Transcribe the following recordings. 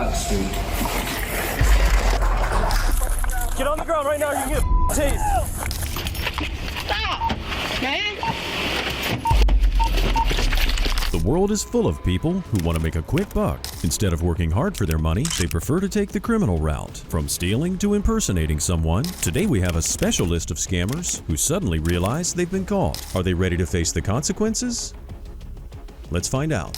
Relax, dude. Get on the ground right now or you can get a tased. Stop, man. The world is full of people who want to make a quick buck. Instead of working hard for their money, they prefer to take the criminal route. From stealing to impersonating someone, today we have a special list of scammers who suddenly realize they've been caught. Are they ready to face the consequences? Let's find out.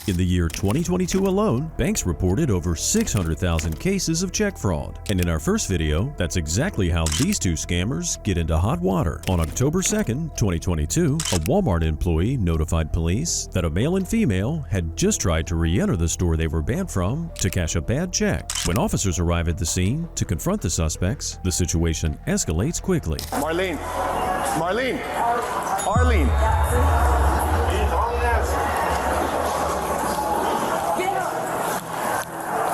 In the year 2022 alone, banks reported over 600,000 cases of check fraud. And in our first video, that's exactly how these two scammers get into hot water. On October 2nd, 2022, a Walmart employee notified police that a male and female had just tried to re-enter the store they were banned from to cash a bad check. When officers arrive at the scene to confront the suspects, the situation escalates quickly. Marlene! Arlene!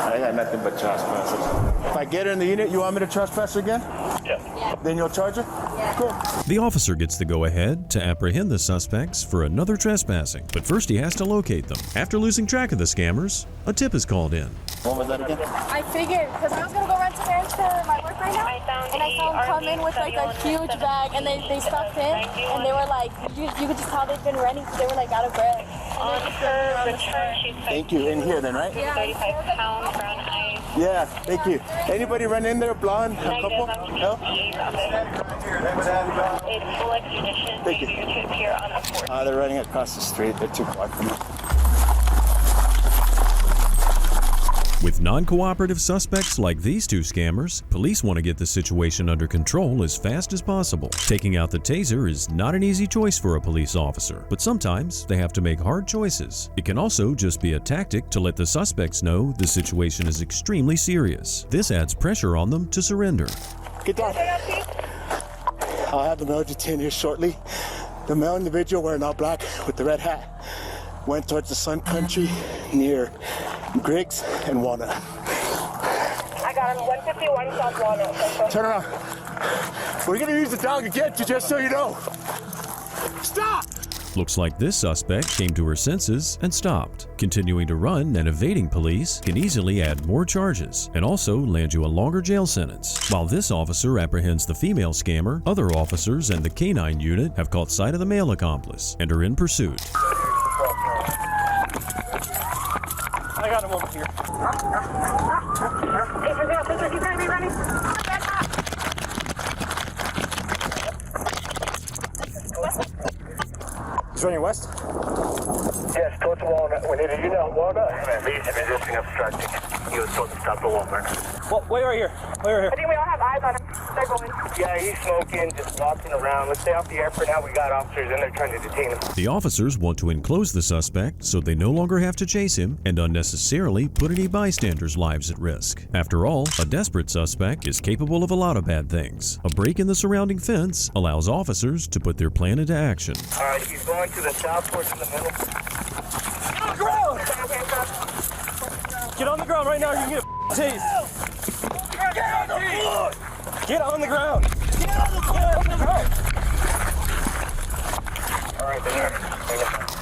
I got nothing but trespassers. If I get her in the unit, you want me to trespass her again? Yeah. Then you'll charge her? Yeah. Cool. The officer gets the go-ahead to apprehend the suspects for another trespassing, but first he has to locate them. After losing track of the scammers, a tip is called in. What was that again? I figured, because I was going to go rent some errands for my work right now, and I saw them come in with like a huge bag, and they stopped in, and they were like, you could just tell they've been running, because they were like out of breath. On her return, she's Thank you. In here then, right? Yeah. 35 pounds, brown eyes. Yeah, thank you. Anybody run in there, blonde? A couple? No? It's full extradition. Thank you. To appear on the court. They're running across the street. They're too far from me. With non-cooperative suspects like these two scammers, police want to get the situation under control as fast as possible. Taking out the taser is not an easy choice for a police officer, but sometimes they have to make hard choices. It can also just be a tactic to let the suspects know the situation is extremely serious. This adds pressure on them to surrender. Get down. I'll have the male detained here shortly. The male individual wearing all black with the red hat went towards the Sun Country near Griggs and Walnut. I got him 151 South Walnut. Turn around. We're gonna use the dog again, just so you know. Stop! Looks like this suspect came to her senses and stopped. Continuing to run and evading police can easily add more charges and also land you a longer jail sentence. While this officer apprehends the female scammer, other officers and the K-9 unit have caught sight of the male accomplice and are in pursuit. I got him over here. You gotta be ready. He's running west? Yes, towards Walnut. We need a unit on Walnut. He's resisting obstructing. He was told to stop the Walmart. Well, wait right here. Wait right here. I think we all have eyes on him. They're going. Yeah, he's smoking, just walking around. Let's stay off the air for now. We got officers in there trying to detain him. The officers want to enclose the suspect so they no longer have to chase him and unnecessarily put any bystanders' lives at risk. After all, a desperate suspect is capable of a lot of bad things. A break in the surrounding fence allows officers to put their plan into action. All right, he's going to the south towards the middle. Get on the ground! Get on the ground right now or you can get a tased. Get on the floor! Get on the ground! Get on the ground! All right, then.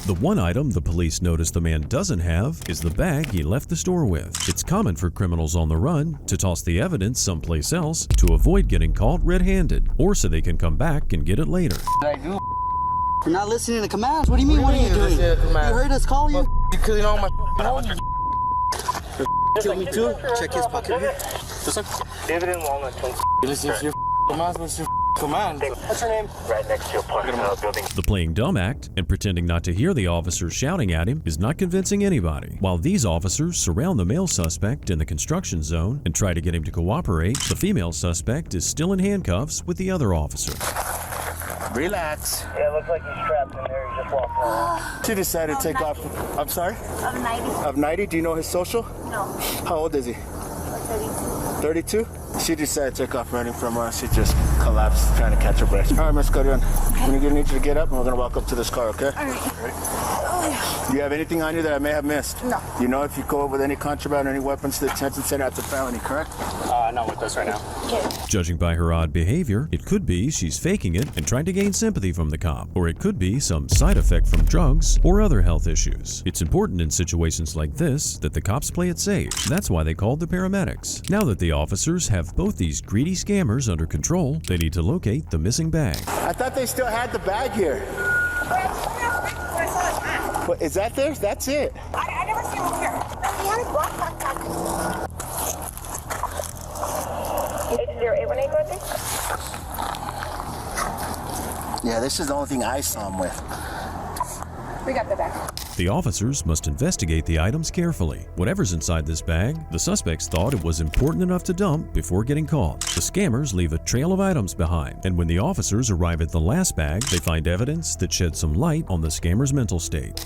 The one item the police notice the man doesn't have is the bag he left the store with. It's common for criminals on the run to toss the evidence someplace else to avoid getting caught red-handed, or so they can come back and get it later. You're not listening to commands. What do you mean? What are you doing? You heard us call you? You killing all my Kill me too. Check his pocket here. David and Walnut. You listen to your commands. What's your command? What's your name? Right next to your parking building. The playing dumb act and pretending not to hear the officers shouting at him is not convincing anybody. While these officers surround the male suspect in the construction zone and try to get him to cooperate, the female suspect is still in handcuffs with the other officer. Relax. Yeah, it looks like he's trapped in there. He's just walking around. She decided to take off. I'm sorry? Of 90. Of 90? Do you know his social? No. How old is he? 32. 32? She decided to take off running from us. She just collapsed trying to catch her breath. All right, Miss Carion. We need you to get up and we're going to walk up to this car, okay? All right. Do you have anything on you that I may have missed? No. You know if you go with any contraband or any weapons to the detention center, that's a felony, correct? Not with us right now. Okay. Judging by her odd behavior, it could be she's faking it and trying to gain sympathy from the cop, or it could be some side effect from drugs or other health issues. It's important in situations like this that the cops play it safe. That's why they called the paramedics. Now that the officers have both these greedy scammers under control, they need to locate the missing bag. I thought they still had the bag here. What, is that theirs? That's it. I never seen him here. He had a black backpack. 80818, go ahead. Yeah, this is the only thing I saw him with. We got the bag. The officers must investigate the items carefully. Whatever's inside this bag, the suspects thought it was important enough to dump before getting caught. The scammers leave a trail of items behind, and when the officers arrive at the last bag, they find evidence that sheds some light on the scammer's mental state.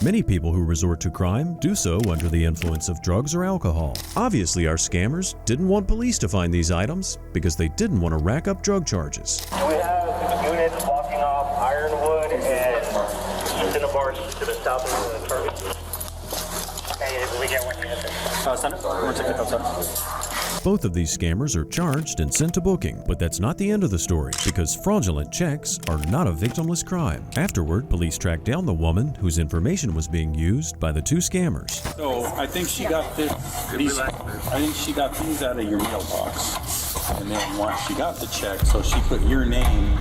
Many people who resort to crime do so under the influence of drugs or alcohol. Obviously, our scammers didn't want police to find these items because they didn't want to rack up drug charges. We have units blocking off Ironwood and Cinnabars to the south of the target. Hey, did we get one unit there? Send it. We're gonna take it outside. Both of these scammers are charged and sent to booking, but that's not the end of the story, because fraudulent checks are not a victimless crime. Afterward, police tracked down the woman whose information was being used by the two scammers. So I think she got these out of your mailbox, and then once she got the check, so she put your name,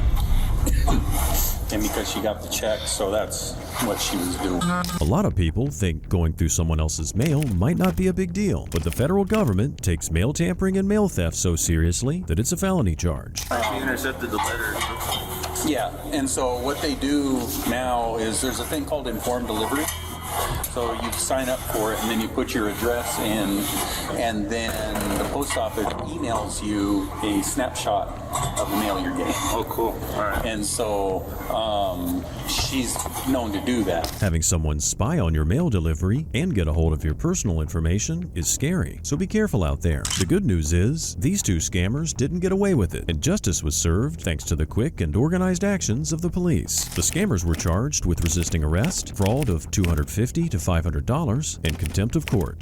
and because she got the check, so that's what she was doing. A lot of people think going through someone else's mail might not be a big deal, but the federal government takes mail tampering and mail theft so seriously that it's a felony charge. She intercepted the letter. Yeah, and so what they do now is there's a thing called informed delivery. So you sign up for it, and then you put your address in, and then the post office emails you a snapshot of the mail you're getting. Oh, cool. All right. And so she's known to do that. Having someone spy on your mail delivery and get a hold of your personal information is scary, so be careful out there. The good news is, these two scammers didn't get away with it, and justice was served thanks to the quick and organized actions of the police. The scammers were charged with resisting arrest, fraud of $250 to $500, and contempt of court.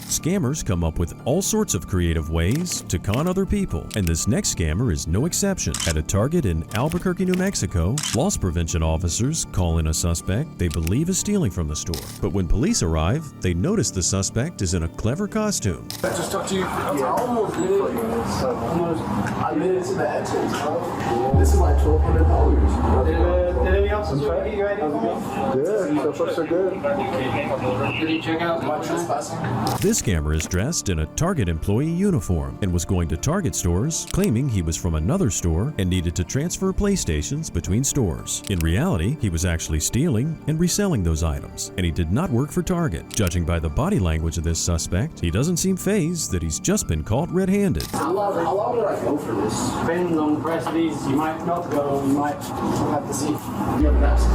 Scammers come up with all sorts of creative ways to con other people, and this next scammer is no exception. At a Target in Albuquerque, New Mexico, loss prevention officers call in a suspect they believe is stealing from the store. But when police arrive, they notice the suspect is in a clever costume. I just talked to you. Yeah, almost did. I made it to the entrance, bro. This is like $1,200. Did any officers get you ready? Good. So far, so good. Did you check out my trespassing? This scammer is dressed in a Target employee uniform and was going to Target stores, claiming he was from another store and needed to transfer PlayStations between stores. In reality, he was actually stealing and reselling those items, and he did not work for Target. Judging by the body language of this suspect, he doesn't seem fazed that he's just been caught red-handed. How long would I go for this? Depends on the price of these. You might not go, you might have to see. You have an accent?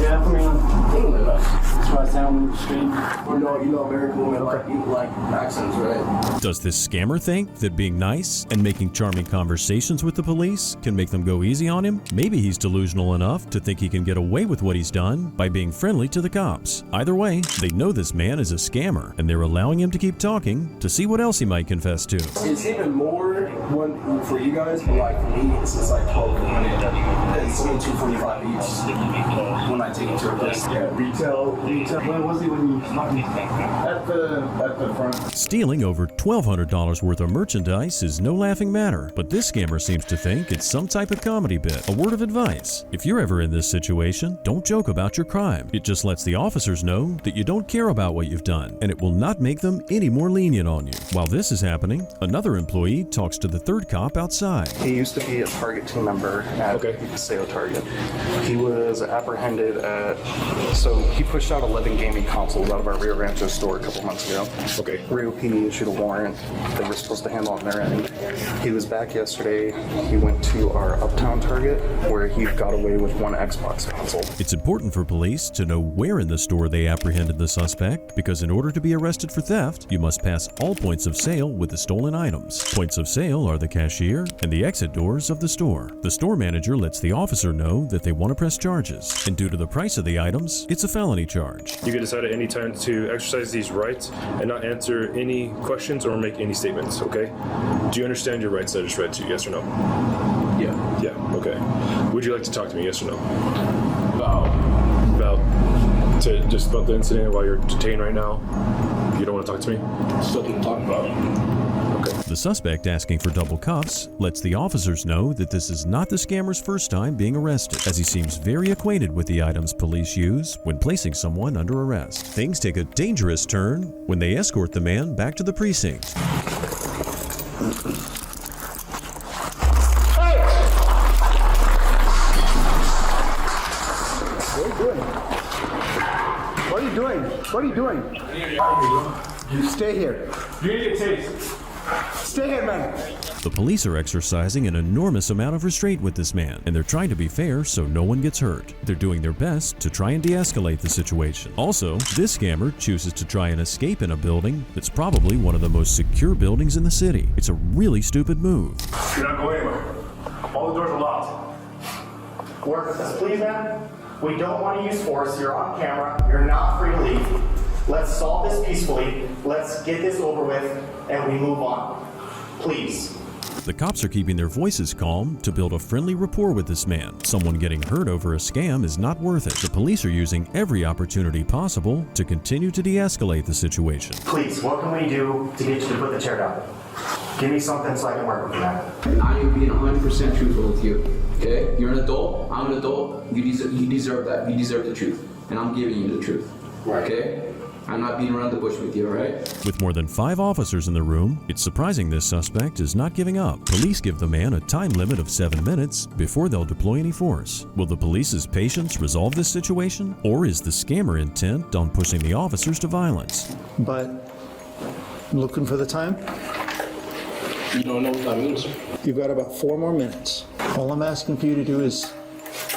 Yeah, I mean, English. that's why I sound street. You know American women like accents, right? Does this scammer think that being nice and making charming conversations with the police can make them go easy on him? Maybe he's delusional enough to think he can get away with what he's done by being friendly to the cops. Either way, they know this man is a scammer, and they're allowing him to keep talking to see what else he might confess to. It's even more for you guys, but like for me, it's like $1,200. It's only $245 each when I take it to a place. Yeah, retail. Where was he when you stopped me? At the front. Stealing over $1,200 worth of merchandise is no laughing matter, but this scammer seems to think it's some type of comedy bit. A word of advice: if you're ever in this situation, don't joke about your crime. It just lets the officers know that you don't care about what you've done, and it will not make them any more lenient on you. While this is happening, another employee talks to the the third cop outside. He used to be a Target team member at Paseo Target. He was apprehended so he pushed out 11 gaming consoles out of our Rio Rancho store a couple months ago. Okay. Rio PD issued a warrant. They were supposed to handle it on their end. He was back yesterday. He went to our Uptown Target where he got away with one Xbox console. It's important for police to know where in the store they apprehended the suspect, because in order to be arrested for theft, you must pass all points of sale with the stolen items. Points of sale are the cashier and the exit doors of the store. The store manager lets the officer know that they want to press charges, and due to the price of the items, it's a felony charge. You can decide at any time to exercise these rights and not answer any questions or make any statements, okay? Do you understand your rights that I just read to you, yes or no? Yeah. Yeah, okay. Would you like to talk to me, yes or no? About the incident while you're detained right now? You don't want to talk to me? Still can talk about it. Okay. The suspect asking for double cuffs lets the officers know that this is not the scammer's first time being arrested, as he seems very acquainted with the items police use when placing someone under arrest. Things take a dangerous turn when they escort the man back to the precinct. What are you doing? What are you doing? You stay here. You need a taste. Stay here, man. The police are exercising an enormous amount of restraint with this man, and they're trying to be fair so no one gets hurt. They're doing their best to try and de-escalate the situation. Also, this scammer chooses to try and escape in a building that's probably one of the most secure buildings in the city. It's a really stupid move. You're not going anywhere. All the doors are locked. Work with us, please, man. We don't want to use force. You're on camera. You're not free to leave. Let's solve this peacefully. Let's get this over with, and we move on. Please. The cops are keeping their voices calm to build a friendly rapport with this man. Someone getting hurt over a scam is not worth it. The police are using every opportunity possible to continue to de-escalate the situation. Please, what can we do to get you to put the chair down? Give me something so I can work with you, man. I am being 100% truthful with you. Okay? You're an adult. I'm an adult. You deserve that. You deserve the truth. And I'm giving you the truth. Right. Okay? I'm not beating around the bush with you, all right? With more than 5 officers in the room, it's surprising this suspect is not giving up. Police give the man a time limit of 7 minutes before they'll deploy any force. Will the police's patience resolve this situation? Or is the scammer intent on pushing the officers to violence? But I'm looking for the time. You don't know what that means, sir? You've got about 4 more minutes. All I'm asking for you to do is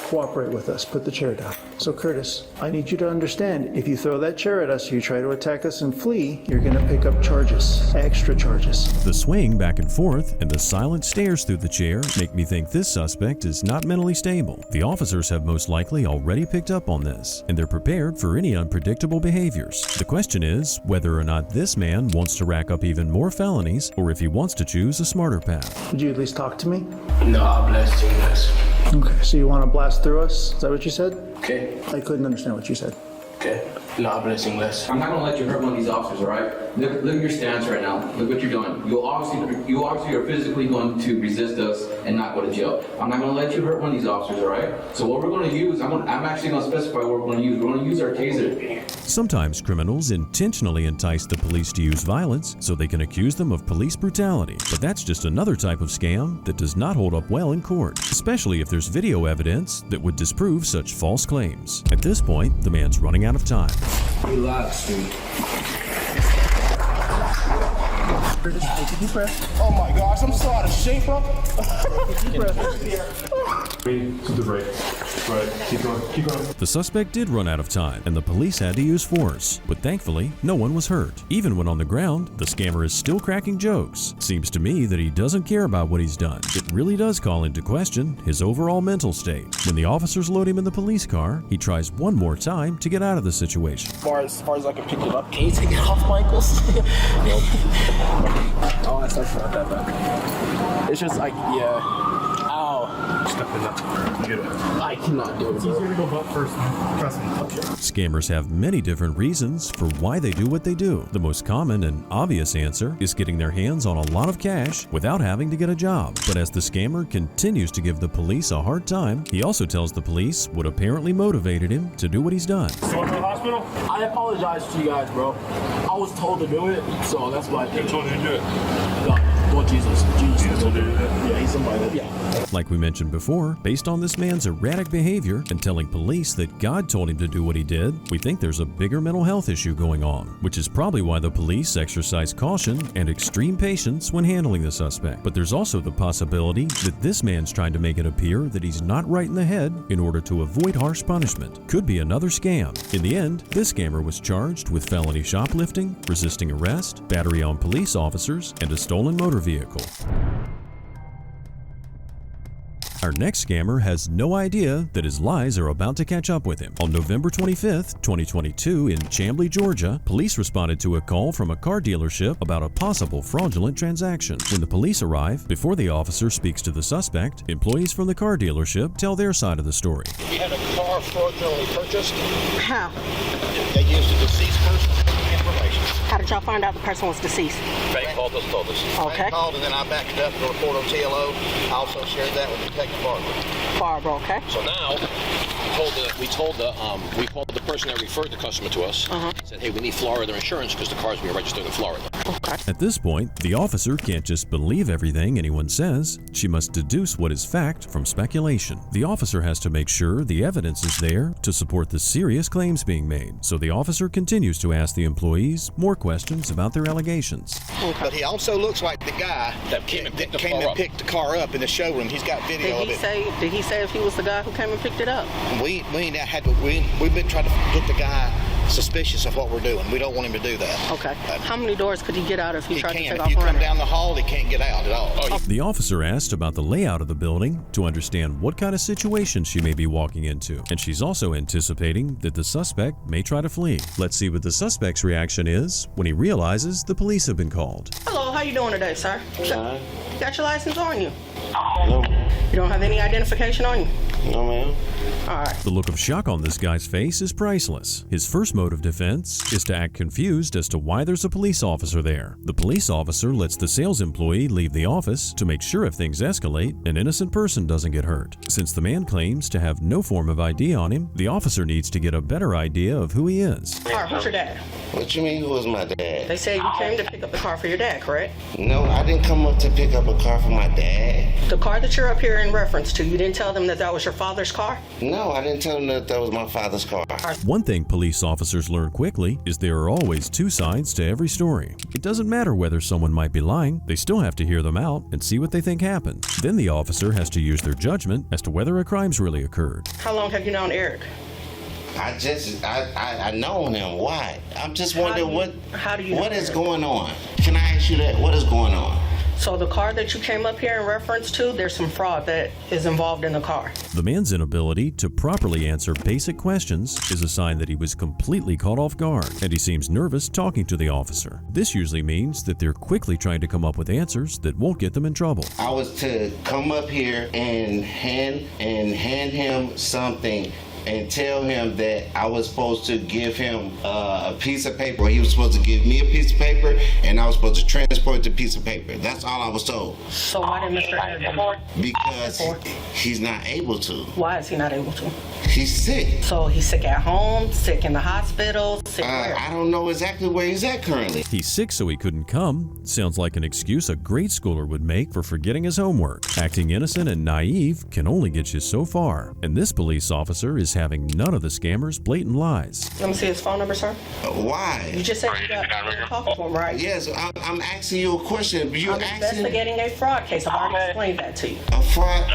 cooperate with us. Put the chair down. So Curtis, I need you to understand, if you throw that chair at us, you try to attack us and flee, you're going to pick up charges, extra charges. The swing back and forth and the silent stares through the chair make me think this suspect is not mentally stable. The officers have most likely already picked up on this, and they're prepared for any unpredictable behaviors. The question is whether or not this man wants to rack up even more felonies, or if he wants to choose a smarter path. Would you at least talk to me? No, I'll blast you guys. Okay, so you want to blast through us? Is that what you said? Okay. I couldn't understand what you said. Okay. No, I'm blessing less. I'm not gonna let you hurt one of these officers, all right? Look at your stance right now. Look what you're doing. You obviously are physically going to resist us and not go to jail. I'm not gonna let you hurt one of these officers, all right? So what we're gonna use, I'm actually gonna specify what we're gonna use. We're gonna use our taser. Sometimes criminals intentionally entice the police to use violence so they can accuse them of police brutality. But that's just another type of scam that does not hold up well in court, especially if there's video evidence that would disprove such false claims. At this point, the man's running out of time. Relax, dude. Curtis, take a deep breath. Oh my gosh, I'm so out of shape, bro. Take a deep breath. To the right. Right. Keep going. Keep going. The suspect did run out of time, and the police had to use force. But thankfully, no one was hurt. Even when on the ground, the scammer is still cracking jokes. Seems to me that he doesn't care about what he's done. It really does call into question his overall mental state. When the officers load him in the police car, he tries one more time to get out of the situation. As far as I can pick it up. Can you take it off, Michaels? Oh, that's actually not that bad. It's just like, yeah. Ow. Step in that. Get it. I cannot do it. It's easier to go butt first, man. Trust me. Okay. Scammers have many different reasons for why they do what they do. The most common and obvious answer is getting their hands on a lot of cash without having to get a job. But as the scammer continues to give the police a hard time, he also tells the police what apparently motivated him to do what he's done. Going to the hospital? I apologize to you guys, bro. I was told to do it, so that's why I You told me to do it. No. Well, Jesus will do that. Yeah, he's invited. Yeah. Like we mentioned before, based on this man's erratic behavior and telling police that God told him to do what he did, we think there's a bigger mental health issue going on, which is probably why the police exercise caution and extreme patience when handling the suspect. But there's also the possibility that this man's trying to make it appear that he's not right in the head in order to avoid harsh punishment. Could be another scam. In the end, this scammer was charged with felony shoplifting, resisting arrest, battery on police officers, and a stolen motor vehicle. Our next scammer has no idea that his lies are about to catch up with him. On November 25th, 2022, in Chamblee, Georgia, police responded to a call from a car dealership about a possible fraudulent transaction. When the police arrive, before the officer speaks to the suspect, employees from the car dealership tell their side of the story. You had a car fraudulently purchased? How? They used a deceased person's information. How did y'all find out the person was deceased? Bank called us, told us. Okay. Bank called, and then I backed it up to report on TLO. I also shared that with Detective Barbara, okay. So now, we called the person that referred the customer to us. Said, hey, we need Florida insurance because the car's being registered in Florida. Okay. At this point, the officer can't just believe everything anyone says. She must deduce what is fact from speculation. The officer has to make sure the evidence is there to support the serious claims being made. So the officer continues to ask the employees more questions about their allegations. Okay. But he also looks like the guy that came and picked the car up in the showroom. He's got video of it. Did he say if he was the guy who came and picked it up? We've been trying to get the guy suspicious of what we're doing. We don't want him to do that. Okay. How many doors could he get out if he tried to take off running? If you come running? down the hall, he can't get out at all. The officer asked about the layout of the building to understand what kind of situation she may be walking into, and she's also anticipating that the suspect may try to flee. Let's see what the suspect's reaction is when he realizes the police have been called. Hello, how you doing today, sir? Fine. You got your license on you? No. You don't have any identification on you? No, ma'am. All right. The look of shock on this guy's face is priceless. His first mode of defense is to act confused as to why there's a police officer there. The police officer lets the sales employee leave the office to make sure if things escalate, an innocent person doesn't get hurt. Since the man claims to have no form of ID on him, the officer needs to get a better idea of who he is. All right, who's your dad? What you mean, who was my dad? They said you came to pick up the car for your dad, correct? No, I didn't come up to pick up a car for my dad. The car that you're up here in reference to, you didn't tell them that that was your father's car? No, I didn't tell them that was my father's car. One thing police officers learn quickly is there are always two sides to every story. It doesn't matter whether someone might be lying, they still have to hear them out and see what they think happened. Then the officer has to use their judgment as to whether a crime's really occurred. How long have you known Eric? I know him. Why? I'm just wondering what is Eric? going on. Can I ask you that? What is going on? So the car that you came up here in reference to, there's some fraud that is involved in the car. The man's inability to properly answer basic questions is a sign that he was completely caught off guard, and he seems nervous talking to the officer. This usually means that they're quickly trying to come up with answers that won't get them in trouble. I was to come up here and hand him something and tell him that I was supposed to give him a piece of paper, or he was supposed to give me a piece of paper, and I was supposed to transport the piece of paper. That's all I was told. So why didn't Mr. Eric do it? Because he's not able to. Why is he not able to? He's sick. So he's sick at home, sick in the hospital, sick where? I don't know exactly where he's at currently. He's sick so he couldn't come. Sounds like an excuse a grade schooler would make for forgetting his homework. Acting innocent and naive can only get you so far, and this police officer is having none of the scammer's blatant lies. Let me see his phone number, sir. Why? You just said you got to talk to him, right? Yes, I'm asking you a question. You're I'm investigating a fraud case. I've already explained that to you. A fraud?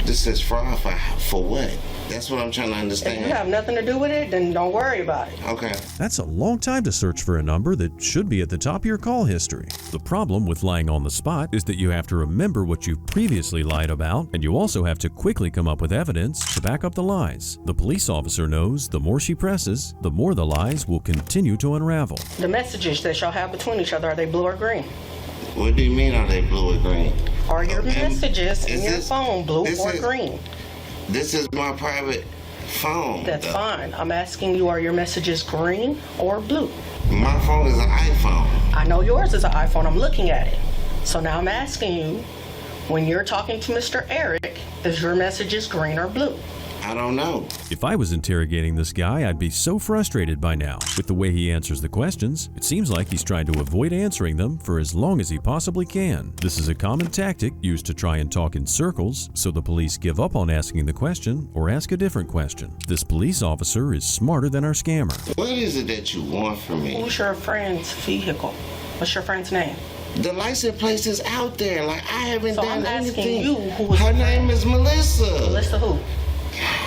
This is fraud for what? That's what I'm trying to understand. If you have nothing to do with it, then don't worry about it. Okay. That's a long time to search for a number that should be at the top of your call history. The problem with lying on the spot is that you have to remember what you've previously lied about, and you also have to quickly come up with evidence to back up the lies. The police officer knows the more she presses, the more the lies will continue to unravel. The messages that y'all have between each other, are they blue or green? What do you mean, are they blue or green? Are your messages in your phone blue or green? This is my private phone. That's fine. I'm asking you, are your messages green or blue? My phone is an iPhone. I know yours is an iPhone. I'm looking at it. So now I'm asking you, when you're talking to Mr. Eric, is your messages green or blue? I don't know. If I was interrogating this guy, I'd be so frustrated by now. With the way he answers the questions, it seems like he's trying to avoid answering them for as long as he possibly can. This is a common tactic used to try and talk in circles, so the police give up on asking the question or ask a different question. This police officer is smarter than our scammer. What is it that you want from me? Who's your friend's vehicle? What's your friend's name? The license plate is out there. Like, I haven't So done I'm asking anything. you who was Her name is Melissa. Melissa who?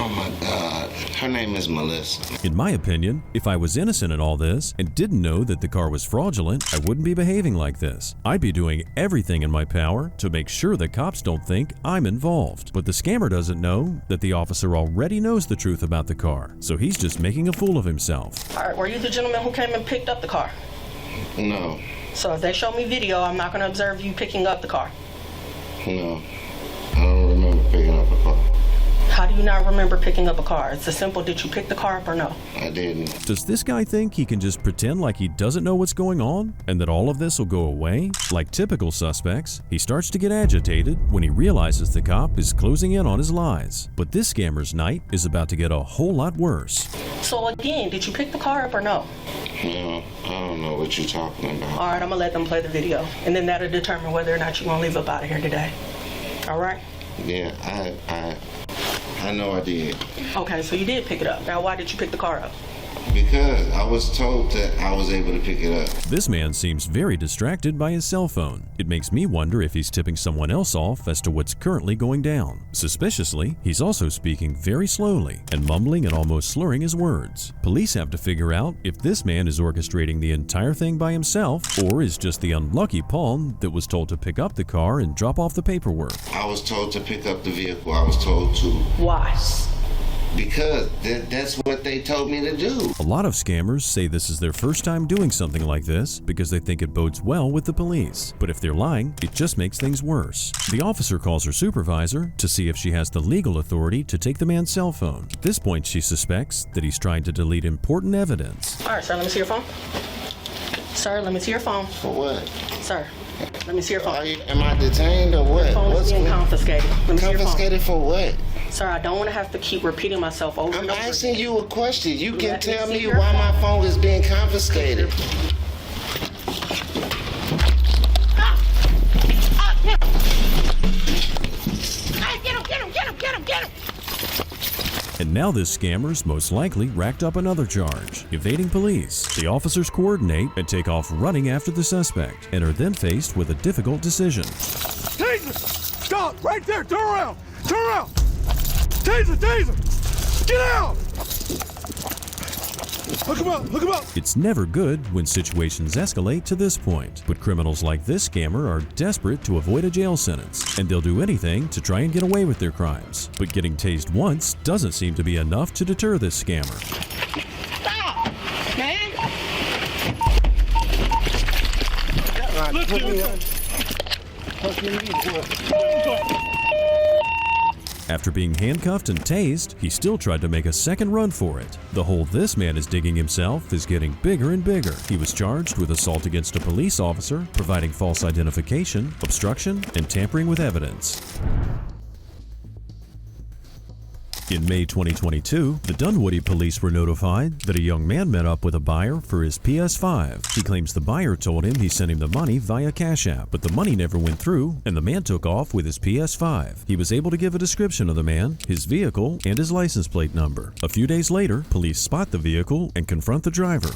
Oh my God. Her name is Melissa. In my opinion, if I was innocent in all this and didn't know that the car was fraudulent, I wouldn't be behaving like this. I'd be doing everything in my power to make sure the cops don't think I'm involved. But the scammer doesn't know that the officer already knows the truth about the car, so he's just making a fool of himself. All right, were you the gentleman who came and picked up the car? No. So if they show me video, I'm not going to observe you picking up the car. No. I don't remember picking up a car. How do you not remember picking up a car? It's a simple, did you pick the car up or no? I didn't. Does this guy think he can just pretend like he doesn't know what's going on and that all of this will go away? Like typical suspects, he starts to get agitated when he realizes the cop is closing in on his lies. But this scammer's night is about to get a whole lot worse. So again, did you pick the car up or no? No, I don't know what you're talking about. All right, I'm going to let them play the video. And then that'll determine whether or not you're going to leave up out of here today. All right? Yeah, I know I did. Okay, so you did pick it up. Now, why did you pick the car up? Because I was told that I was able to pick it up. This man seems very distracted by his cell phone. It makes me wonder if he's tipping someone else off as to what's currently going down. Suspiciously, he's also speaking very slowly and mumbling and almost slurring his words. Police have to figure out if this man is orchestrating the entire thing by himself or is just the unlucky pawn that was told to pick up the car and drop off the paperwork. I was told to pick up the vehicle. I was told to. Why? Because that's what they told me to do. A lot of scammers say this is their first time doing something like this because they think it bodes well with the police. But if they're lying, it just makes things worse. The officer calls her supervisor to see if she has the legal authority to take the man's cell phone. At this point, she suspects that he's trying to delete important evidence. All right, sir, let me see your phone. Sir, let me see your phone. For what? Sir, let me see your phone. Am I detained or what? Your phone is being confiscated. Let me see your phone. Confiscated for what? Sir, I don't want to have to keep repeating myself over and over. I'm asking you a question. You can tell me your why phone. my phone is being confiscated. Get him! And now this scammer's most likely racked up another charge, evading police. The officers coordinate and take off running after the suspect and are then faced with a difficult decision. Taser! Stop! Right there! Turn around! Turn around! Taser! Taser! Get out! Hook him up! Hook him up! It's never good when situations escalate to this point, but criminals like this scammer are desperate to avoid a jail sentence, and they'll do anything to try and get away with their crimes. But getting tased once doesn't seem to be enough to deter this scammer. Stop! Man! After being handcuffed and tased, he still tried to make a second run for it. The hole this man is digging himself is getting bigger and bigger. He was charged with assault against a police officer, providing false identification, obstruction, and tampering with evidence. In May 2022, the Dunwoody police were notified that a young man met up with a buyer for his PS5. He claims the buyer told him he sent him the money via Cash App, but the money never went through and the man took off with his PS5. He was able to give a description of the man, his vehicle, and his license plate number. A few days later, police spot the vehicle and confront the driver.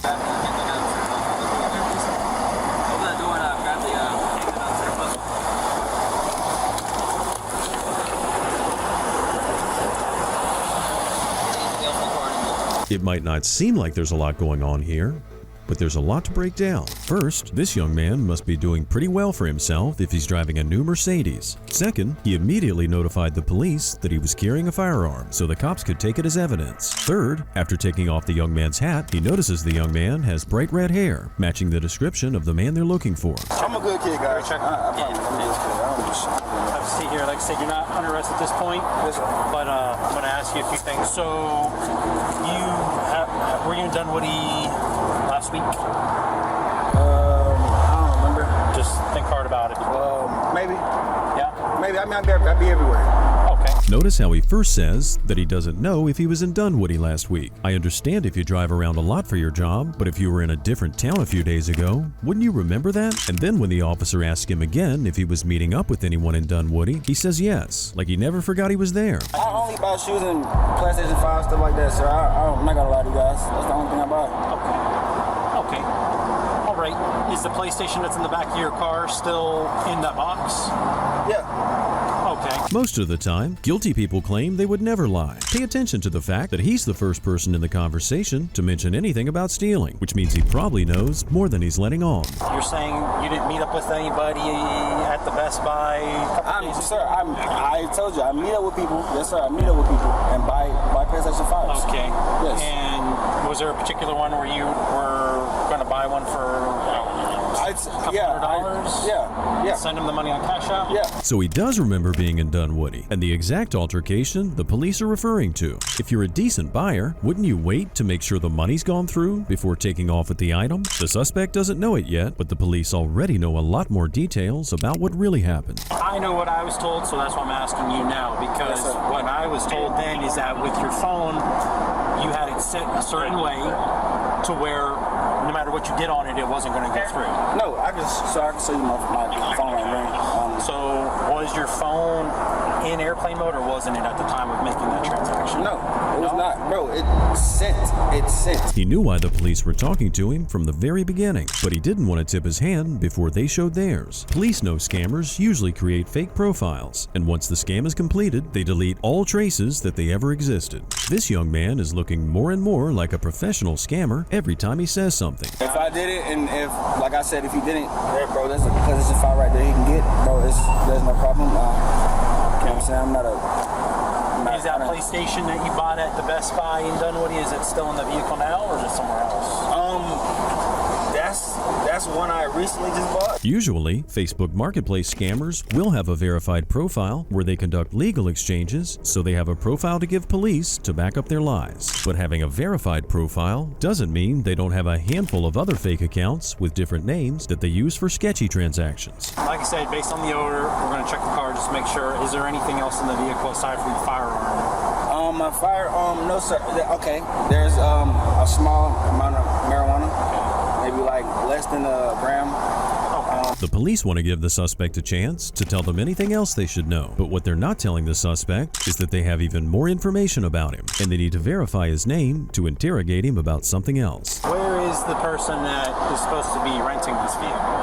It might not seem like there's a lot going on here, but there's a lot to break down. First, this young man must be doing pretty well for himself if he's driving a new Mercedes. Second, he immediately notified the police that he was carrying a firearm, so the cops could take it as evidence. Third, after taking off the young man's hat, he notices the young man has bright red hair, matching the description of the man they're looking for. I'm a good kid, guys. Check. Have a seat here. Like I said, you're not under arrest at this point, but I'm going to ask you a few things. So, were you in Dunwoody last week? I don't remember. Just think hard about it. Maybe. Yeah? Maybe. I mean, I'd be everywhere. Okay. Notice how he first says that he doesn't know if he was in Dunwoody last week. I understand if you drive around a lot for your job, but if you were in a different town a few days ago, wouldn't you remember that? And then when the officer asked him again if he was meeting up with anyone in Dunwoody, he says yes, like he never forgot he was there. I only buy shoes and PlayStation 5, stuff like that, sir. I'm not gonna lie to you guys. That's the only thing I buy. Okay. All right. Is the PlayStation that's in the back of your car still in that box? Yeah. Okay. Most of the time, guilty people claim they would never lie. Pay attention to the fact that he's the first person in the conversation to mention anything about stealing, which means he probably knows more than he's letting on. You're saying you didn't meet up with anybody at the Best Buy? I told you, I meet up with people. Yes, sir. I meet up with people and buy PlayStation 5s. Okay. Yes. And was there a particular one where you were going to buy one for $100? Yeah. Send him the money on Cash App? Yeah. So he does remember being in Dunwoody, and the exact altercation the police are referring to. If you're a decent buyer, wouldn't you wait to make sure the money's gone through before taking off with the item? The suspect doesn't know it yet, but the police already know a lot more details about what really happened. I know what I was told, so that's why I'm asking you now, because what I was told then is that with your phone, you had it set a certain way to where no matter what you did on it, it wasn't going to go through. No, I can show you my phone right there. So was your phone in airplane mode or wasn't it at the time of making that transaction? No, it was not. Bro, it sent. He knew why the police were talking to him from the very beginning, but he didn't want to tip his hand before they showed theirs. Police know scammers usually create fake profiles, and once the scam is completed, they delete all traces that they ever existed. This young man is looking more and more like a professional scammer every time he says something. If I did it, and if, like I said, if he didn't, bro, there's a PlayStation 5 right there he can get, bro, there's no problem. You know what I'm saying? Is that PlayStation that you bought at the Best Buy in Dunwoody, is it still in the vehicle now, or is it somewhere else? That's one I recently just bought. Usually, Facebook Marketplace scammers will have a verified profile where they conduct legal exchanges, so they have a profile to give police to back up their lies. But having a verified profile doesn't mean they don't have a handful of other fake accounts with different names that they use for sketchy transactions. Like I said, based on the odor, we're going to check the car just to make sure. Is there anything else in the vehicle aside from the firearm? My firearm, no sir. Okay, there's a small amount of marijuana, maybe like less than a gram. The police want to give the suspect a chance to tell them anything else they should know, but what they're not telling the suspect is that they have even more information about him, and they need to verify his name to interrogate him about something else. Where is the person that is supposed to be renting this vehicle?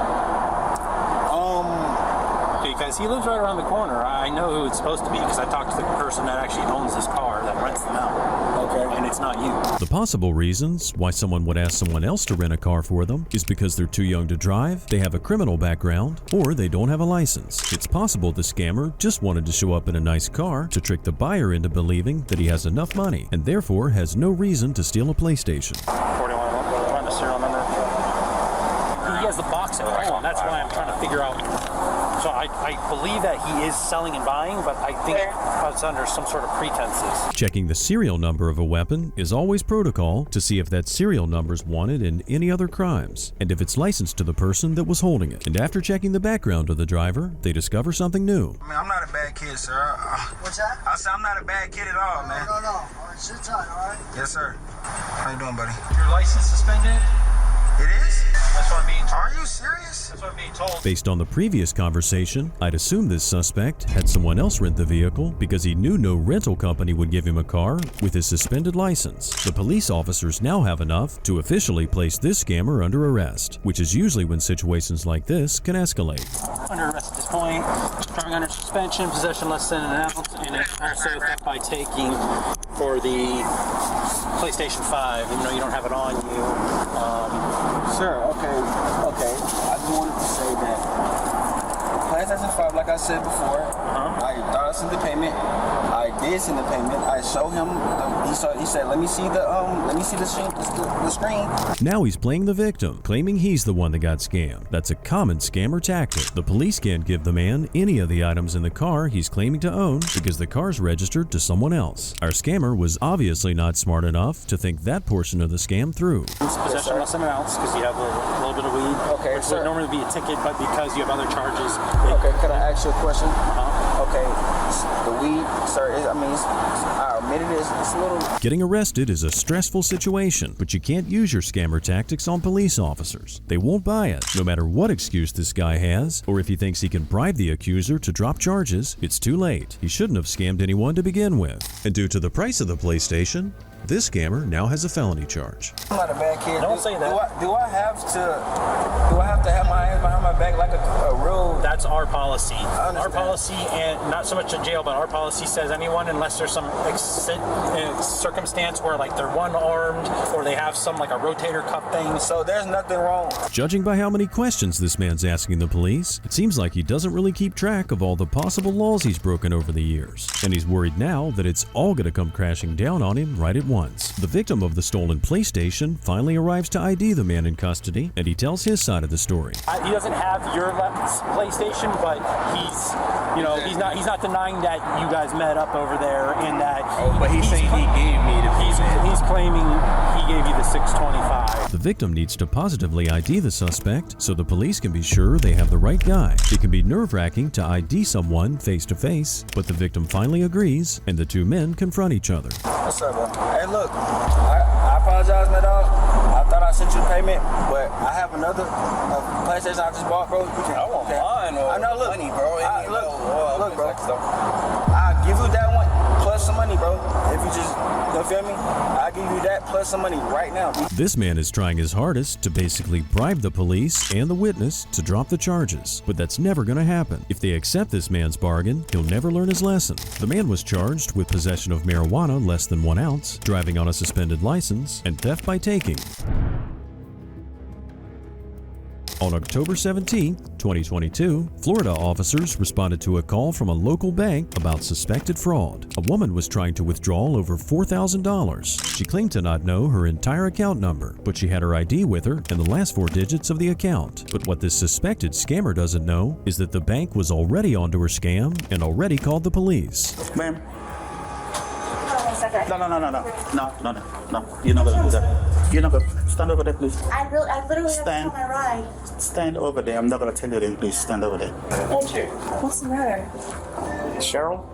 Because he lives right around the corner. I know who it's supposed to be because I talked to the person that actually owns this car that rents them out. Okay. And it's not you. The possible reasons why someone would ask someone else to rent a car for them is because they're too young to drive, they have a criminal background, or they don't have a license. It's possible the scammer just wanted to show up in a nice car to trick the buyer into believing that he has enough money and therefore has no reason to steal a PlayStation. 41, run the serial number. He has the box at home. That's why I'm trying to figure out. So I believe that he is selling and buying, but I think it's under some sort of pretenses. Checking the serial number of a weapon is always protocol to see if that serial number is wanted in any other crimes, and if it's licensed to the person that was holding it. And after checking the background of the driver, they discover something new. I mean, I'm not a bad kid, sir. What's that? I said I'm not a bad kid at all, man. No. All right, sit tight, all right? Yes, sir. How you doing, buddy? Your license suspended? It is? That's what I'm being told. Are you serious? That's what I'm being told. Based on the previous conversation, I'd assume this suspect had someone else rent the vehicle because he knew no rental company would give him a car with his suspended license. The police officers now have enough to officially place this scammer under arrest, which is usually when situations like this can escalate. Under arrest at this point, driving under suspension, possession less than an ounce, and also theft by taking for the PlayStation 5, even though you don't have it on you. Sure, okay. I just wanted to say that PlayStation 5, like I said before, I thought I sent the payment. I did send the payment. I showed him. He said, "Let me see the screen." Now he's playing the victim, claiming he's the one that got scammed. That's a common scammer tactic. The police can't give the man any of the items in the car he's claiming to own because the car's registered to someone else. Our scammer was obviously not smart enough to think that portion of the scam through. Possession less than an ounce because you have a little bit of weed. Okay, which would normally be a ticket, but because you have other charges, they Okay, could I ask you a question? Okay, the weed, sir, I admitted it's a little... Getting arrested is a stressful situation, but you can't use your scammer tactics on police officers. They won't buy it, no matter what excuse this guy has, or if he thinks he can bribe the accuser to drop charges, it's too late. He shouldn't have scammed anyone to begin with. And due to the price of the PlayStation, this scammer now has a felony charge. I'm not a bad kid. Don't say that. Do I have to have my hands behind my back like a real... That's our policy. Our policy, and not so much in jail, but our policy says anyone, unless there's some circumstance where like they're one-armed or they have some like a rotator cuff thing. So there's nothing wrong. Judging by how many questions this man's asking the police, it seems like he doesn't really keep track of all the possible laws he's broken over the years. And he's worried now that it's all going to come crashing down on him right at once. The victim of the stolen PlayStation finally arrives to ID the man in custody, and he tells his side of the story. He doesn't have your PlayStation, but he's not denying that you guys met up over there and that. But he's saying he gave me the. He's claiming he gave you the 625. The victim needs to positively ID the suspect so the police can be sure they have the right guy. It can be nerve-wracking to ID someone face to face, but the victim finally agrees, and the two men confront each other. What's up, bro? Hey, look, I apologize, my dog. I thought I sent you the payment, but I have another PlayStation I just bought, bro. I want mine or money, bro. Look, bro. I'll give you that one plus some money, bro. If you just, you feel me? I'll give you that plus some money right now. This man is trying his hardest to basically bribe the police and the witness to drop the charges, but that's never going to happen. If they accept this man's bargain, he'll never learn his lesson. The man was charged with possession of marijuana less than 1 ounce, driving on a suspended license, and theft by taking. On October 17, 2022, Florida officers responded to a call from a local bank about suspected fraud. A woman was trying to withdraw over $4,000. She claimed to not know her entire account number, but she had her ID with her and the last 4 digits of the account. But what this suspected scammer doesn't know is that the bank was already onto her scam and already called the police. Ma'am. No. You're not gonna do that. You're not gonna stand over there, please. I literally have to my ride. Stand over there. I'm not gonna tell you anything. Please stand over there. What's the matter? Cheryl?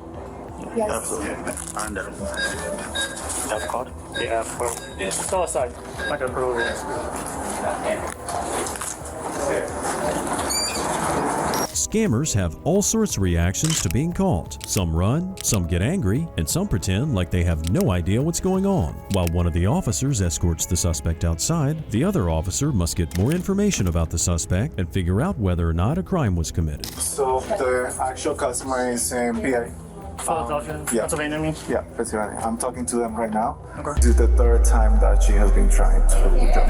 Yes. Absolutely. And that card? Yeah, well, go aside. I'm not gonna put over here. Scammers have all sorts of reactions to being caught. Some run, some get angry, and some pretend like they have no idea what's going on. While one of the officers escorts the suspect outside, the other officer must get more information about the suspect and figure out whether or not a crime was committed. So the actual customer is in PA. Philadelphia? Yeah. Pennsylvania, I mean? Yeah, Pennsylvania. I'm talking to them right now. Okay. This is the 3rd time that she has been trying to jump.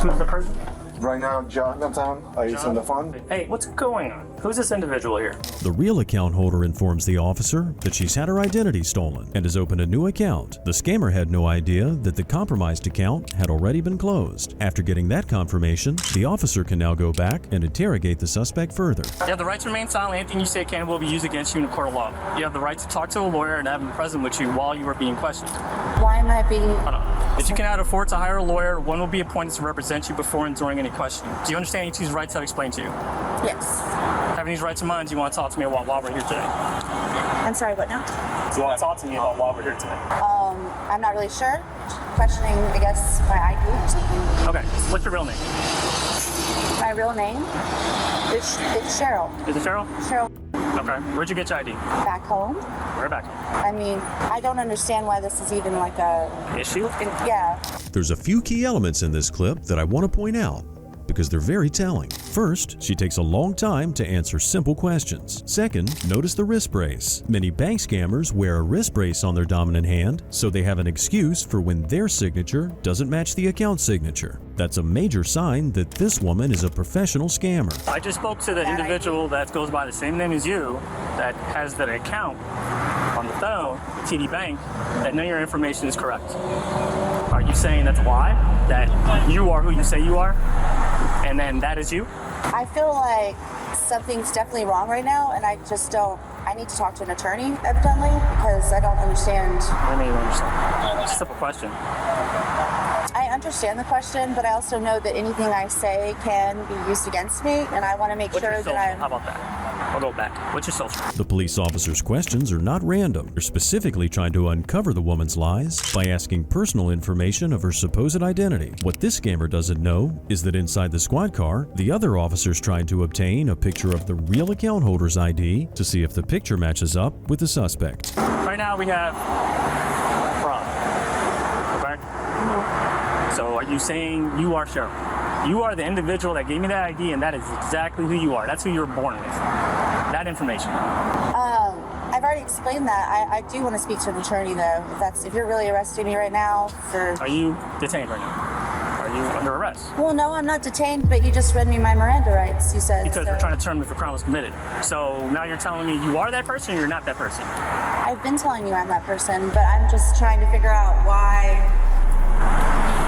Who's the person? Right now, Jonathan is on the phone. Hey, what's going on? Who's this individual here? The real account holder informs the officer that she's had her identity stolen and has opened a new account. The scammer had no idea that the compromised account had already been closed. After getting that confirmation, the officer can now go back and interrogate the suspect further. You have the right to remain silent. Anything you say can will be used against you in a court of law. You have the right to talk to a lawyer and have him present with you while you are being questioned. Why am I being... Hold on. If you cannot afford to hire a lawyer, one will be appointed to represent you before and during any questioning. Do you understand each of these rights I've explained to you? Yes. Having these rights in mind, do you want to talk to me about why we're here today? I'm sorry, what now? Do you want to talk to me about why we're here today? I'm not really sure. Questioning, I guess, my ID or something. Okay, what's your real name? My real name? It's Cheryl. Is it Cheryl? Cheryl. Okay, where'd you get your ID? Back home. We're back home. I mean, I don't understand why this is even like a... issue? Yeah. There's a few key elements in this clip that I want to point out, because they're very telling. First, she takes a long time to answer simple questions. Second, notice the wrist brace. Many bank scammers wear a wrist brace on their dominant hand, so they have an excuse for when their signature doesn't match the account signature. That's a major sign that this woman is a professional scammer. I just spoke to the individual that goes by the same name as you, that has that account on the phone, TD Bank, that none of your information is correct. Are you saying that's a lie? That you are who you say you are? And then that is you? I feel like something's definitely wrong right now, and I just don't... I need to talk to an attorney, evidently, because I don't understand. I mean, you understand. It's a simple question. I understand the question, but I also know that anything I say can be used against me, and I want to make sure that I'm... How about that? I'll go back. What's your social? The police officer's questions are not random. They're specifically trying to uncover the woman's lies by asking personal information of her supposed identity. What this scammer doesn't know is that inside the squad car, the other officer's trying to obtain a picture of the real account holder's ID to see if the picture matches up with the suspect. Right now we have fraud. Okay? So are you saying you are Cheryl? You are the individual that gave me that ID, and that is exactly who you are. That's who you were born with. That information. I've already explained that. I do want to speak to an attorney, though. If you're really arresting me right now for... Are you detained right now? Are you under arrest? Well, no, I'm not detained, but you just read me my Miranda rights, you said. Because we're trying to determine if a crime was committed. So now you're telling me you are that person or you're not that person? I've been telling you I'm that person, but I'm just trying to figure out why...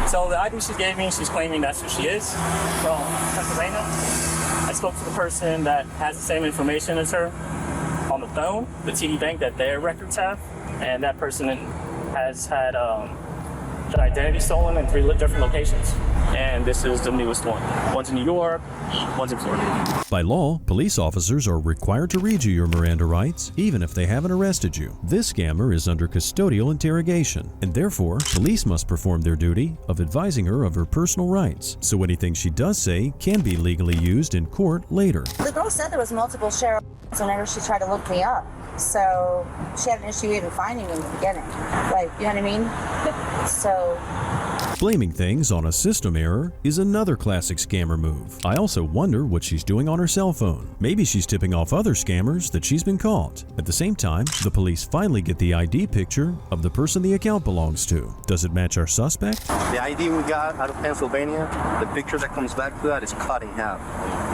So the ID she gave me, she's claiming that's who she is from Pennsylvania. I spoke to the person that has the same information as her on the phone, the TD Bank that their records have, and that person has had their identity stolen in 3 different locations. And this is the newest one. One's in New York, one's in Florida. By law, police officers are required to read you your Miranda rights, even if they haven't arrested you. This scammer is under custodial interrogation, and therefore, police must perform their duty of advising her of her personal rights, so anything she does say can be legally used in court later. The girl said there was multiple Cheryl whenever she tried to look me up. So she had an issue even finding me in the beginning. Like, you know what I mean? So... Blaming things on a system error is another classic scammer move. I also wonder what she's doing on her cell phone. Maybe she's tipping off other scammers that she's been caught. At the same time, the police finally get the ID picture of the person the account belongs to. Does it match our suspect? The ID we got out of Pennsylvania, the picture that comes back to that is cut in half.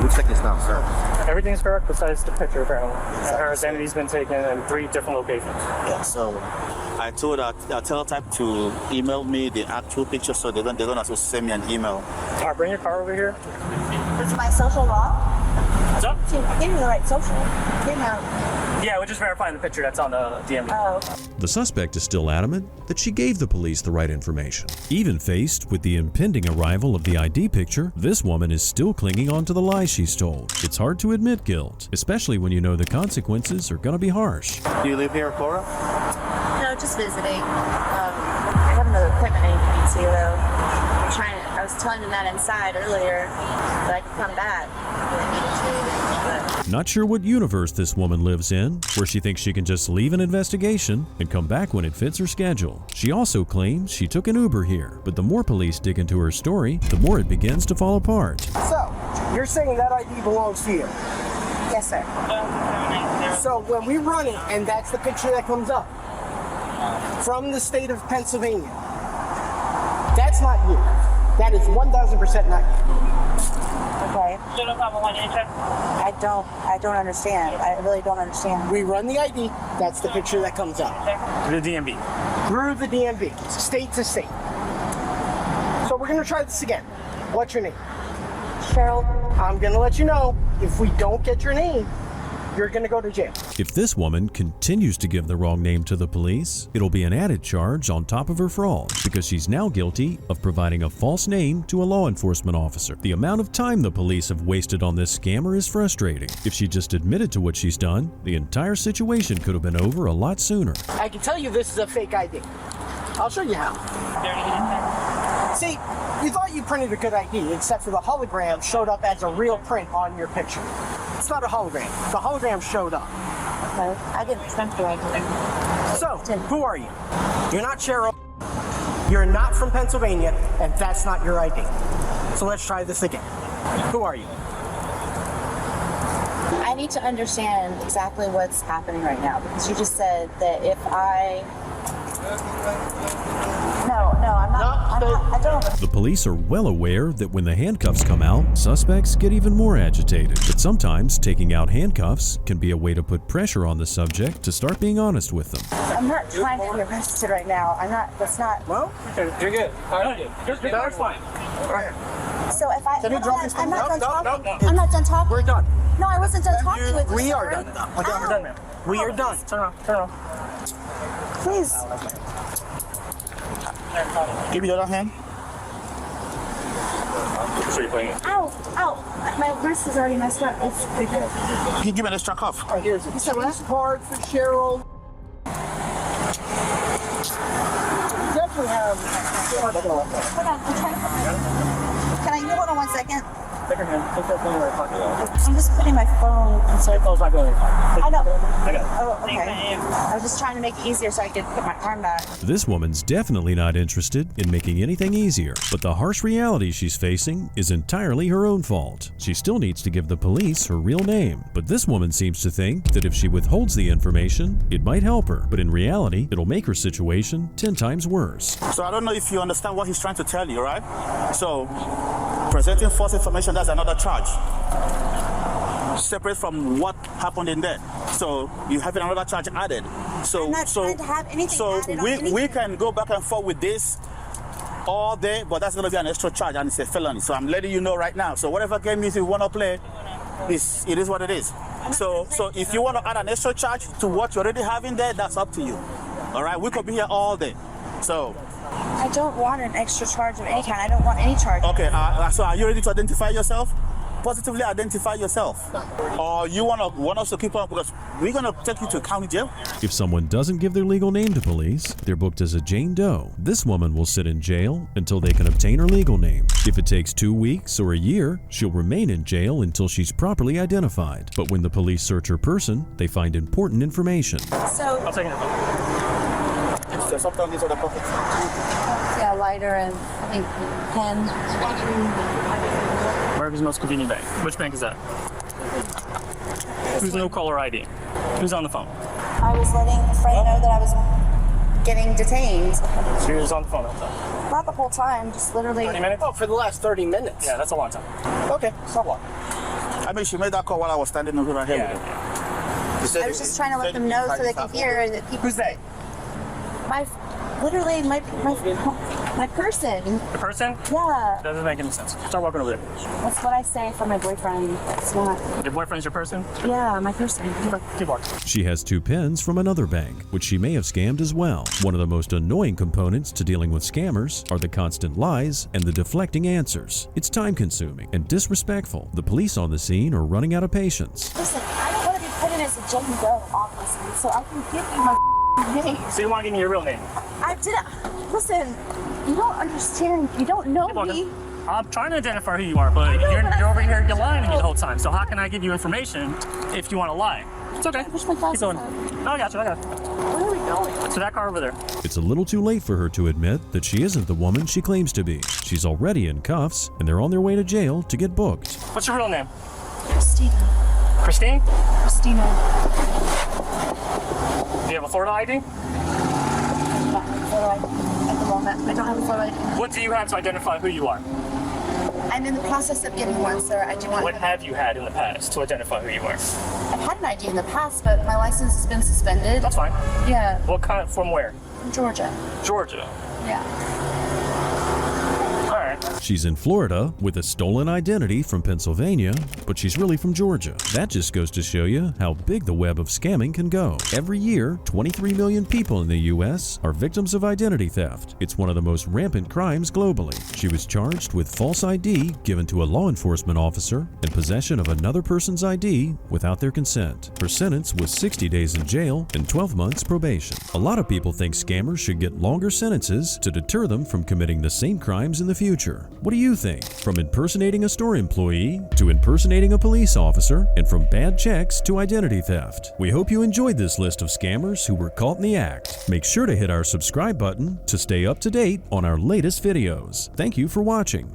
Looks like it's not her. Everything's correct besides the picture, apparently. Her identity's been taken in 3 different locations. Yeah, so I told our teletype to email me the actual picture so they don't have to send me an email. All right, bring your car over here. Is my social wrong? What's up? I gave you the right social. Yeah, we're just verifying the picture that's on the DMV. Oh, okay. The suspect is still adamant that she gave the police the right information. Even faced with the impending arrival of the ID picture, this woman is still clinging on to the lies she's told. It's hard to admit guilt, especially when you know the consequences are going to be harsh. Do you live here in Florida? No, just visiting. I have another appointment I need to though. I was telling them that inside earlier, but I could come back. Not sure what universe this woman lives in, where she thinks she can just leave an investigation and come back when it fits her schedule. She also claims she took an Uber here, but the more police dig into her story, the more it begins to fall apart. So, you're saying that ID belongs to you? Yes, sir. So when we run it, and that's the picture that comes up from the state of Pennsylvania, that's not you. That is 1,000% not you. Okay. I don't understand. I really don't understand. We run the ID, that's the picture that comes up. Through the DMV. Through the DMV, state to state. So we're gonna try this again. What's your name? Cheryl. I'm gonna let you know, if we don't get your name, you're gonna go to jail. If this woman continues to give the wrong name to the police, it'll be an added charge on top of her fraud, because she's now guilty of providing a false name to a law enforcement officer. The amount of time the police have wasted on this scammer is frustrating. If she just admitted to what she's done, the entire situation could have been over a lot sooner. I can tell you this is a fake ID. I'll show you how. See, you thought you printed a good ID, except for the hologram showed up as a real print on your picture. It's not a hologram. The hologram showed up. Okay. I didn't print the ID. So, who are you? You're not Cheryl. You're not from Pennsylvania, and that's not your ID. So let's try this again. Who are you? I need to understand exactly what's happening right now, because you just said that if I... No, I'm not. I don't. The police are well aware that when the handcuffs come out, suspects get even more agitated. But sometimes taking out handcuffs can be a way to put pressure on the subject to start being honest with them. I'm not trying to be arrested right now. I'm not. That's not. Well, you're good. That's fine. So if I... Can you drop this? I'm not done talking. No. I'm not done talking. We're done. No, I wasn't done talking with you. We are done. We're done, man. We are done. Turn around. Please. Give me the other hand. So you're playing it. Ow! Ow! My wrist is already messed up. It's bigger. Can you give me an extra cuff? All right, here's a police card for Cheryl. You definitely have. Hold on, I'm trying to. Can you hold on 1 second? Take your hand. Take that thing right pocket. I'm just putting my phone inside. Oh, it's not going in your pocket. I know. I got it. Oh, okay. I was just trying to make it easier so I could put my arm back. This woman's definitely not interested in making anything easier, but the harsh reality she's facing is entirely her own fault. She still needs to give the police her real name, but this woman seems to think that if she withholds the information, it might help her, but in reality, it'll make her situation 10 times worse. So I don't know if you understand what he's trying to tell you, right? So presenting false information, that's another charge, separate from what happened in there. So you have another charge added. So I'm not trying to have anything added on anything. we can go back and forth with this all day, but that's going to be an extra charge and it's a felony. So I'm letting you know right now. So whatever game you want to play, it is what it is. So if you want to add an extra charge to what you already have in there, that's up to you. All right, we could be here all day. So I don't want an extra charge of any kind. I don't want any charge. okay, so are you ready to identify yourself? Positively identify yourself. Or you want us to keep on, because we're going to take you to county jail. If someone doesn't give their legal name to police, they're booked as a Jane Doe. This woman will sit in jail until they can obtain her legal name. If it takes 2 weeks or a year, she'll remain in jail until she's properly identified. But when the police search her person, they find important information. So I'll take it. So sometimes these are the pockets. Yeah, lighter and I think pen. America's most convenient bank. Which bank is that? Who's no caller ID? Who's on the phone? I was letting a friend know that I was getting detained. So you're just on the phone all the time? Not the whole time, just literally. 30 minutes? Oh, for the last 30 minutes. Yeah, that's a long time. Okay, so long. I mean, she made that call while I was standing over right here with her. I was just trying to let them know so they can hear that people. Who's they? Literally my person. The person? Yeah. Doesn't make any sense. Start walking over there. That's what I say for my boyfriend. It's not. Your boyfriend's your person? Yeah, my person. Keep walking. She has 2 pins from another bank, which she may have scammed as well. One of the most annoying components to dealing with scammers are the constant lies and the deflecting answers. It's time-consuming and disrespectful. The police on the scene are running out of patience. Listen, I don't want to be put in as a Jane Doe, obviously, so I can give you my name. So you want to give me your real name? I didn't. Listen, you don't understand. You don't know me. I'm trying to identify who you are, but you're over here, you're lying to me the whole time. So how can I give you information if you want to lie? It's okay. Keep going. No, I got you. Where are we going? To that car over there. It's a little too late for her to admit that she isn't the woman she claims to be. She's already in cuffs, and they're on their way to jail to get booked. What's your real name? Christina. Christine? Christina. Do you have a Florida ID? At the moment, I don't have a photo ID. What do you have to identify who you are? I'm in the process of getting one, sir. I do want. What have you had in the past to identify who you are? I've had an ID in the past, but my license has been suspended. That's fine. Yeah. What kind? From where? From Georgia. Georgia. Yeah. All right. She's in Florida with a stolen identity from Pennsylvania, but she's really from Georgia. That just goes to show you how big the web of scamming can go. Every year, 23 million people in the U.S. are victims of identity theft. It's one of the most rampant crimes globally. She was charged with false ID given to a law enforcement officer and possession of another person's ID without their consent. Her sentence was 60 days in jail and 12 months probation. A lot of people think scammers should get longer sentences to deter them from committing the same crimes in the future. What do you think? From impersonating a store employee to impersonating a police officer, and from bad checks to identity theft. We hope you enjoyed this list of scammers who were caught in the act. Make sure to hit our subscribe button to stay up to date on our latest videos. Thank you for watching.